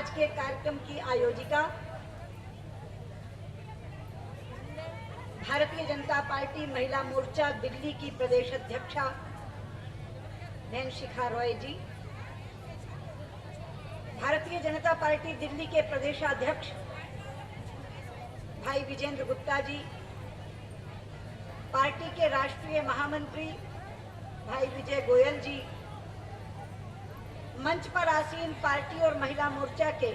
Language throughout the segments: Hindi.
आज के कार्यक्रम की आयोजिका भारतीय जनता पार्टी महिला मोर्चा दिल्ली की प्रदेश अध्यक्षा बहन शिखा रॉय जी, भारतीय जनता पार्टी दिल्ली के प्रदेशाध्यक्ष भाई विजेंद्र गुप्ता जी, पार्टी के राष्ट्रीय महामंत्री भाई विजय गोयल जी, मंच पर आसीन पार्टी और महिला मोर्चा के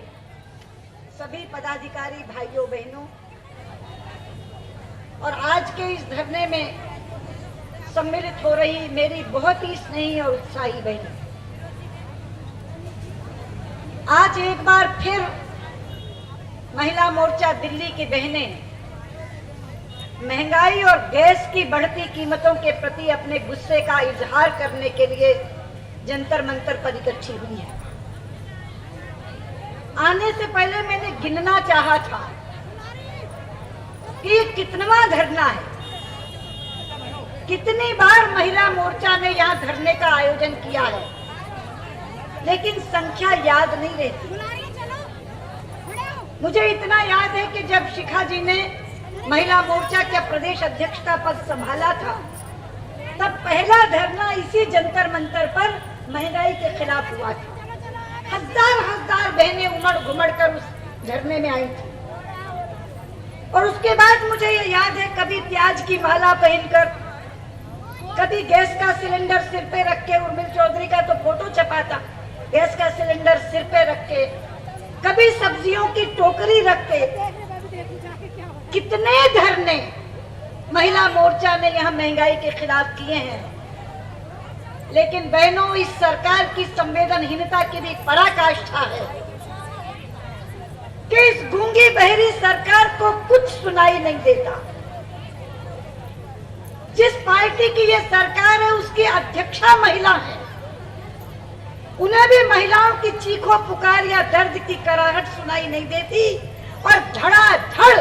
सभी पदाधिकारी भाइयों बहनों और आज के इस धरने में सम्मिलित हो रही मेरी बहुत ही स्नेही और उत्साही बहनें, आज एक बार फिर महिला मोर्चा दिल्ली की बहनें महंगाई और गैस की बढ़ती कीमतों के प्रति अपने गुस्से का इजहार करने के लिए जंतर मंतर पर इकट्ठी हुई है। आने से पहले मैंने गिनना चाहा था कि कितनवां धरना है, कितनी बार महिला मोर्चा ने यहाँ धरने का आयोजन किया है, लेकिन संख्या याद नहीं रहती। मुझे इतना याद है कि जब शिखा जी ने महिला मोर्चा के प्रदेश अध्यक्ष का पद संभाला था, तब पहला धरना इसी जंतर मंतर पर महंगाई के खिलाफ हुआ था। हजार बहनें उमड़ घुमड़ कर उस धरने में आई थी और उसके बाद मुझे ये याद है, कभी प्याज की माला पहनकर, कभी गैस का सिलेंडर सिर पे रख के, उर्मिल चौधरी का तो फोटो छपा था गैस का सिलेंडर सिर पे रख के, कभी सब्जियों की टोकरी रख के, कितने धरने महिला मोर्चा ने यहाँ महंगाई के खिलाफ किए हैं। लेकिन बहनों, इस सरकार की संवेदनहीनता की भी पराकाष्ठा है कि इस गूंगी बहरी सरकार को कुछ सुनाई नहीं देता। जिस पार्टी की ये सरकार है उसकी अध्यक्षा महिला है, उन्हें भी महिलाओं की चीखों पुकार या दर्द की कराहट सुनाई नहीं देती और धड़ाधड़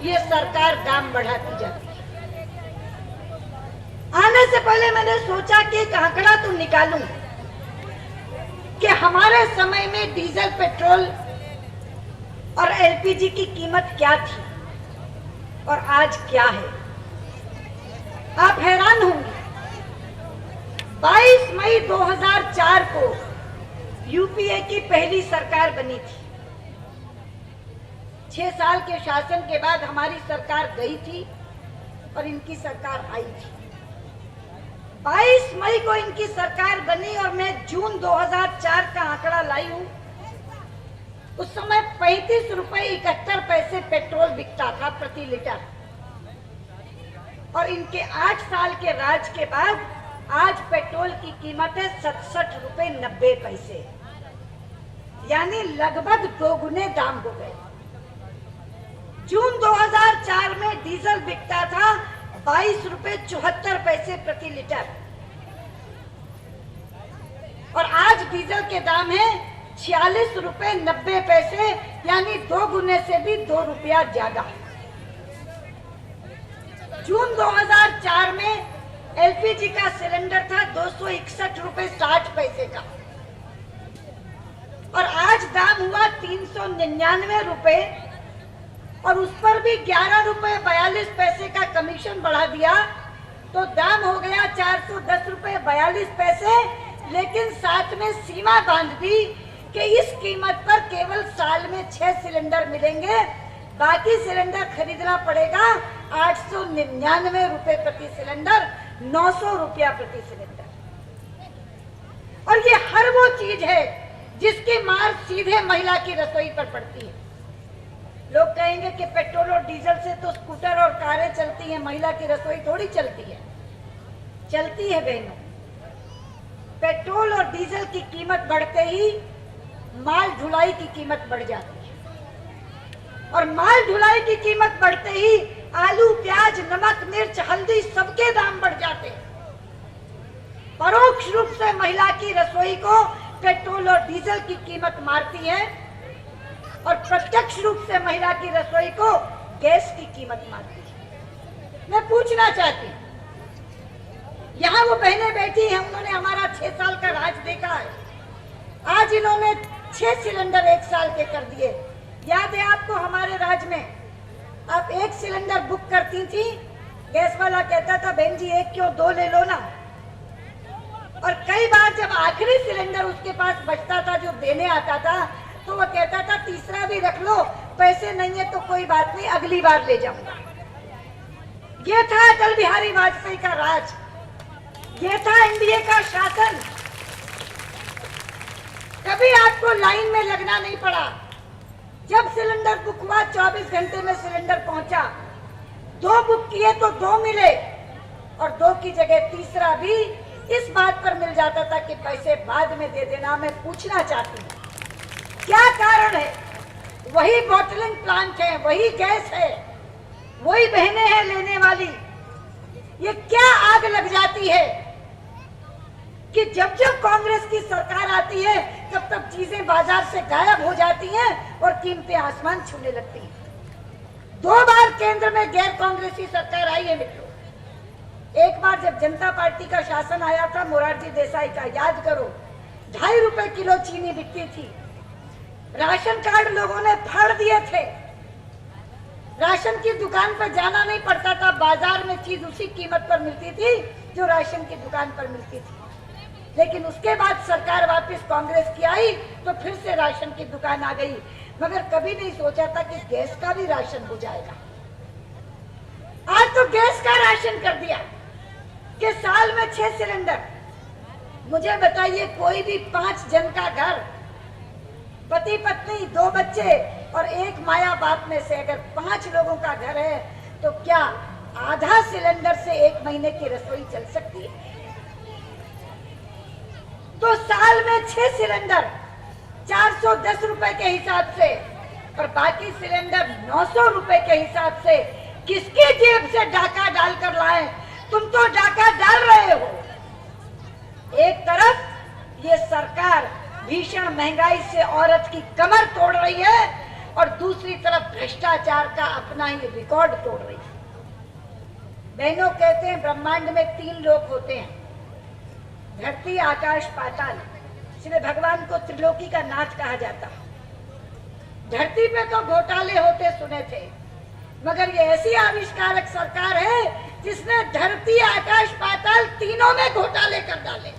ये सरकार दाम बढ़ाती जाती है। आने से पहले मैंने सोचा कि एक आंकड़ा तो निकालूं कि हमारे समय में डीजल, पेट्रोल और एलपीजी की कीमत क्या थी और आज क्या है। आप हैरान होंगे, 22 मई 2004 को यूपीए की पहली सरकार बनी थी। 6 साल के शासन के बाद हमारी सरकार गई थी और इनकी सरकार आई थी। 22 मई को इनकी सरकार बनी और मैं जून 2004 का आंकड़ा लाई हूं। उस समय 35 रुपए 71 पैसे पेट्रोल बिकता था प्रति लीटर और इनके 8 साल के राज के बाद आज पेट्रोल की कीमत है 67 रुपए 90 पैसे, यानी लगभग दोगुने दाम हो गए। जून 2004 में डीजल बिकता था 22 रुपए 74 पैसे प्रति लीटर और आज डीजल के दाम है 46 रुपए 90 पैसे, यानी 2 गुने से भी 2 रुपया ज्यादा। जून 2004 में एलपीजी का सिलेंडर था 261 रुपए 60 पैसे का और आज दाम हुआ 399 रुपए और उस पर भी 11 रुपए 42 पैसे का कमीशन बढ़ा दिया, तो दाम हो गया 410 रुपए 42 पैसे। लेकिन साथ में सीमा बांध दी कि इस कीमत पर केवल साल में 6 सिलेंडर मिलेंगे, बाकी सिलेंडर खरीदना पड़ेगा 899 रुपए प्रति सिलेंडर, 900 रुपया प्रति सिलेंडर। और ये हर वो चीज है जिसकी मार सीधे महिला की रसोई पर पड़ती है। लोग कहेंगे कि पेट्रोल और डीजल से तो स्कूटर और कारें चलती हैं, महिला की रसोई थोड़ी चलती है। चलती है बहनों। पेट्रोल और डीजल की कीमत बढ़ते ही माल ढुलाई की कीमत बढ़ जाती है और माल ढुलाई की कीमत बढ़ते ही आलू, प्याज, नमक, मिर्च, हल्दी सबके दाम बढ़ जाते हैं। परोक्ष रूप से महिला की रसोई को पेट्रोल और डीजल की कीमत मारती है और प्रत्यक्ष रूप से महिला की रसोई को गैस की कीमत मारती है। मैं पूछना चाहती हूँ, यहाँ वो बहनें बैठी हैं, उन्होंने हमारा 6 साल का राज देखा है। आज इन्होंने 6 सिलेंडर 1 साल के कर दिए। याद है आपको, हमारे राज्य में आप 1 सिलेंडर बुक करती थी, गैस वाला कहता था बहन जी 1 क्यों 2 ले लो ना। और कई बार जब आखिरी सिलेंडर उसके पास बचता था, जो देने आता था, तो वो कहता था तीसरा भी रख लो, पैसे नहीं है तो कोई बात नहीं, अगली बार ले जाऊंगा। ये था अटल बिहारी वाजपेयी का राज, ये था एनडीए का शासन। कभी आपको लाइन में लगना नहीं पड़ा। जब सिलेंडर बुक हुआ 24 घंटे में सिलेंडर पहुंचा। 2 बुक किए तो 2 मिले, और 2 की जगह तीसरा भी इस बात पर मिल जाता था कि पैसे बाद में दे देना। मैं पूछना चाहती हूँ क्या कारण है? वही बॉटलिंग प्लांट है, वही गैस है, वही बहनें हैं लेने वाली। ये क्या आग लग जाती है कि जब जब कांग्रेस की सरकार आती है तब तब चीजें बाजार से गायब हो जाती हैं और कीमतें आसमान छूने लगती हैं। 2 बार केंद्र में गैर कांग्रेसी सरकार आई है मित्रों। एक बार जब जनता पार्टी का शासन आया था मोरारजी देसाई का, याद करो, 2.5 रुपए किलो चीनी बिकती थी। राशन कार्ड लोगों ने फाड़ दिए थे। राशन की दुकान पर जाना नहीं पड़ता था, बाजार में चीज उसी कीमत पर मिलती थी जो राशन की दुकान पर मिलती थी। लेकिन उसके बाद सरकार वापस कांग्रेस की आई तो फिर से राशन की दुकान आ गई, मगर कभी नहीं सोचा था कि गैस का भी राशन हो जाएगा। आज तो गैस का राशन कर दिया कि साल में 6 सिलेंडर। मुझे बताइए, कोई भी 5 जन का घर, पति पत्नी 2 बच्चे और 1 माया बाप में से अगर 5 लोगों का घर है तो क्या आधा सिलेंडर से 1 महीने की रसोई चल सकती है? तो साल में 6 सिलेंडर 410 रुपए के हिसाब से और बाकी सिलेंडर 900 रुपए के हिसाब से किसकी जेब से डाका डालकर लाए? तुम तो डाका डाल रहे हो। एक तरफ ये सरकार भीषण महंगाई से औरत की कमर तोड़ रही है और दूसरी तरफ भ्रष्टाचार का अपना ही रिकॉर्ड तोड़ रही है। बहनों, कहते हैं ब्रह्मांड में 3 लोक होते हैं, धरती, आकाश, पाताल। इसलिए भगवान को त्रिलोकी का नाथ कहा जाता है। धरती पे तो घोटाले होते सुने थे, मगर ये ऐसी आविष्कारक सरकार है जिसने धरती, आकाश, पाताल तीनों में घोटाले कर डाले।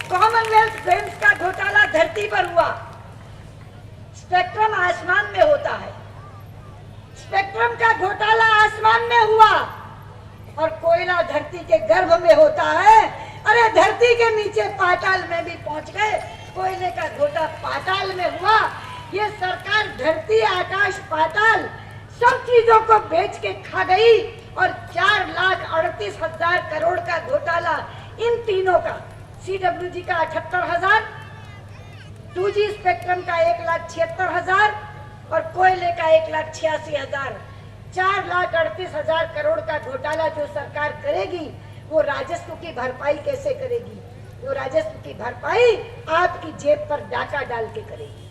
कॉमनवेल्थ गेम्स का घोटाला धरती पर हुआ, स्पेक्ट्रम आसमान में होता है। स्पेक्ट्रम का घोटाला आसमान में हुआ और कोयला धरती के गर्भ में होता है। अरे धरती के नीचे पाताल में भी पहुंच गए, कोयले का घोटा पाताल में हुआ। ये सरकार धरती, आकाश, पाताल सब चीजों को बेच के खा गई और 4,38,000 करोड़ का घोटाला इन तीनों का, CWG का 78,000, 2G स्पेक्ट्रम का 1,76,000 और कोयले का 1,86,000, 4,38,000 करोड़ का घोटाला जो सरकार करेगी वो राजस्व की भरपाई कैसे करेगी? वो राजस्व की भरपाई आपकी जेब पर डाका डाल के करेगी।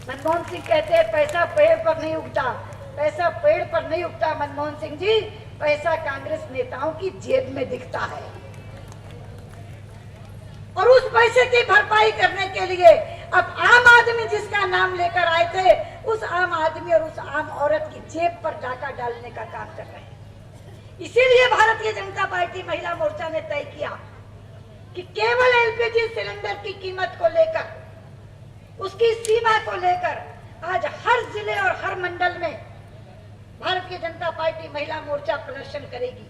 मनमोहन सिंह कहते हैं पैसा पेड़ पर नहीं उगता, पैसा पेड़ पर नहीं उगता। मनमोहन सिंह जी, पैसा कांग्रेस नेताओं की जेब में दिखता है और उस पैसे की भरपाई करने के लिए अब आम आदमी जिसका नाम लेकर आए थे, उस आम आदमी और उस आम औरत की जेब पर डाका डालने का काम कर रहे हैं। इसीलिए भारतीय जनता पार्टी महिला मोर्चा ने तय किया कि केवल एलपीजी सिलेंडर की कीमत को लेकर, उसकी सीमा को लेकर आज हर जिले और हर मंडल में भारतीय जनता पार्टी महिला मोर्चा प्रदर्शन करेगी।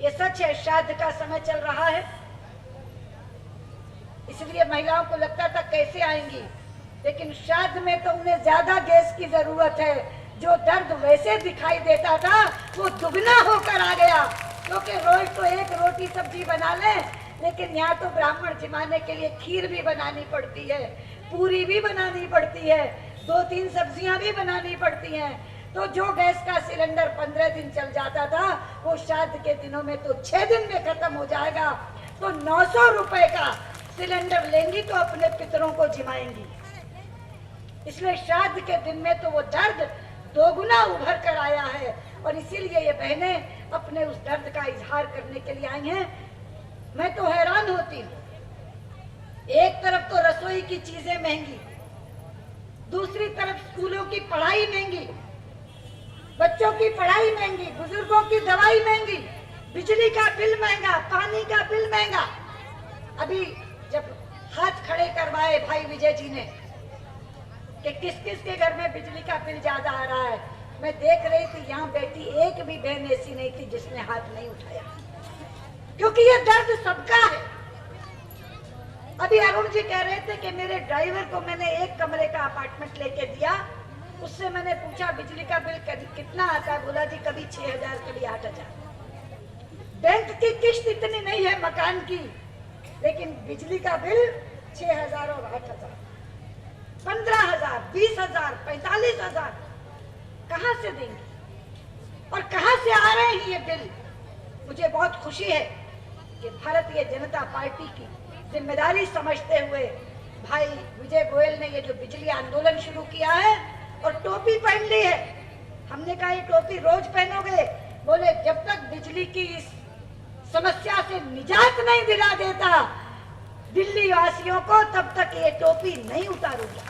ये सच है, श्राद्ध का समय चल रहा है, इसलिए महिलाओं को लगता था कैसे आएंगी, लेकिन श्राद्ध में तो उन्हें ज्यादा गैस की जरूरत है। जो दर्द वैसे दिखाई देता था वो दुगना होकर आ गया, क्योंकि रोज तो 1 रोटी सब्जी बना लें, लेकिन यहाँ तो ब्राह्मण जिमाने के लिए खीर भी बनानी पड़ती है, पूरी भी बनानी पड़ती है, 2-3 सब्जियां भी बनानी पड़ती हैं। तो जो गैस का सिलेंडर 15 दिन चल जाता था वो श्राद्ध के दिनों में तो 6 दिन में खत्म हो जाएगा। तो 900 रुपए का सिलेंडर लेंगी तो अपने पितरों को जिमाएंगी। इसलिए श्राद्ध के दिन में तो वो दर्द दोगुना उभर कर आया है और इसीलिए ये बहनें अपने उस दर्द का इजहार करने के लिए आई हैं। मैं तो हैरान होती हूँ एक तरफ तो रसोई की चीजें महंगी, दूसरी तरफ स्कूलों की पढ़ाई महंगी, बच्चों की पढ़ाई महंगी, बुजुर्गों की दवाई महंगी, बिजली का बिल महंगा, पानी का बिल महंगा। अभी जब हाथ खड़े करवाए भाई विजय जी ने कि किस किस के घर में बिजली का बिल ज्यादा आ रहा है, मैं देख रही थी यहाँ बैठी एक भी बहन ऐसी नहीं थी जिसने हाथ नहीं उठाया, क्योंकि ये दर्द सबका है। अभी अरुण जी कह रहे थे कि मेरे ड्राइवर को मैंने एक कमरे का अपार्टमेंट लेके दिया, उससे मैंने पूछा बिजली का बिल कितना आता है, बोला जी कभी 6,000 कभी 8,000। बैंक की किश्त इतनी नहीं है मकान की, लेकिन बिजली का बिल 6,000 और 8,000, 15,000, 20,000, 45,000 कहां से देंगे और कहां से आ रहे हैं ये बिल। मुझे बहुत खुशी है कि भारतीय जनता पार्टी की जिम्मेदारी समझते हुए भाई विजय गोयल ने ये जो बिजली आंदोलन शुरू किया है और टोपी पहन ली है। हमने कहा ये टोपी रोज पहनोगे, बोले जब तक बिजली की इस समस्या से निजात नहीं दिला देता दिल्ली वासियों को, तब तक ये टोपी नहीं उतारूंगा।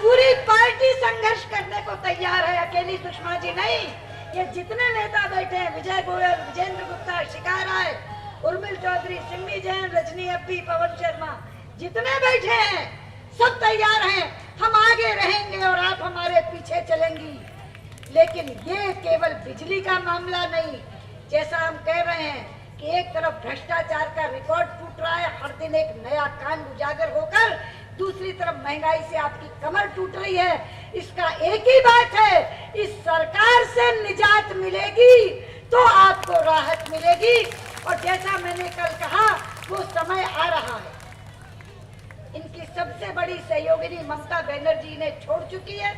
पूरी पार्टी संघर्ष करने को तैयार है, अकेली सुषमा जी नहीं। ये जितने नेता बैठे हैं, विजय गोयल, विजेंद्र गुप्ता, शिखा राय, उर्मिल चौधरी, सिम्मी जैन, रजनी अप्पी, पवन शर्मा, जितने बैठे हैं सब तैयार हैं। हम आगे रहेंगे और आप हमारे पीछे चलेंगी। लेकिन ये केवल बिजली का मामला नहीं, जैसा हम कह रहे हैं कि एक तरफ भ्रष्टाचार का रिकॉर्ड टूट रहा है, हर दिन एक नया कांड उजागर होकर, दूसरी तरफ महंगाई से आपकी कमर टूट रही है। इसका एक ही बात है, इस सरकार से निजात मिलेगी तो आपको राहत मिलेगी। और जैसा मैंने कल कहा, वो समय आ रहा है। इनकी सबसे बड़ी सहयोगिनी ममता बनर्जी इन्हें छोड़ चुकी है,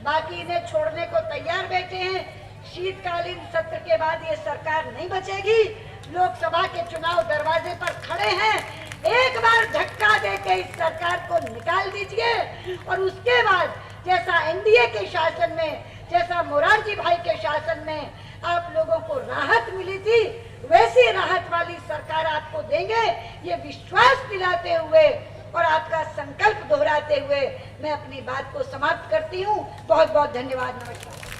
बाकी इन्हें छोड़ने को तैयार बैठे हैं। शीतकालीन सत्र के बाद ये सरकार नहीं बचेगी। लोकसभा के चुनाव दरवाजे पर खड़े हैं, एक बार धक्का देके इस सरकार को निकाल दीजिए और उसके बाद जैसा एनडीए के शासन में, जैसा मोरारजी भाई के शासन में आप लोगों को राहत मिली थी, वैसी राहत वाली सरकार आपको देंगे। ये विश्वास दिलाते हुए और आपका संकल्प दोहराते हुए मैं अपनी बात को समाप्त करती हूँ। बहुत बहुत धन्यवाद। नमस्कार।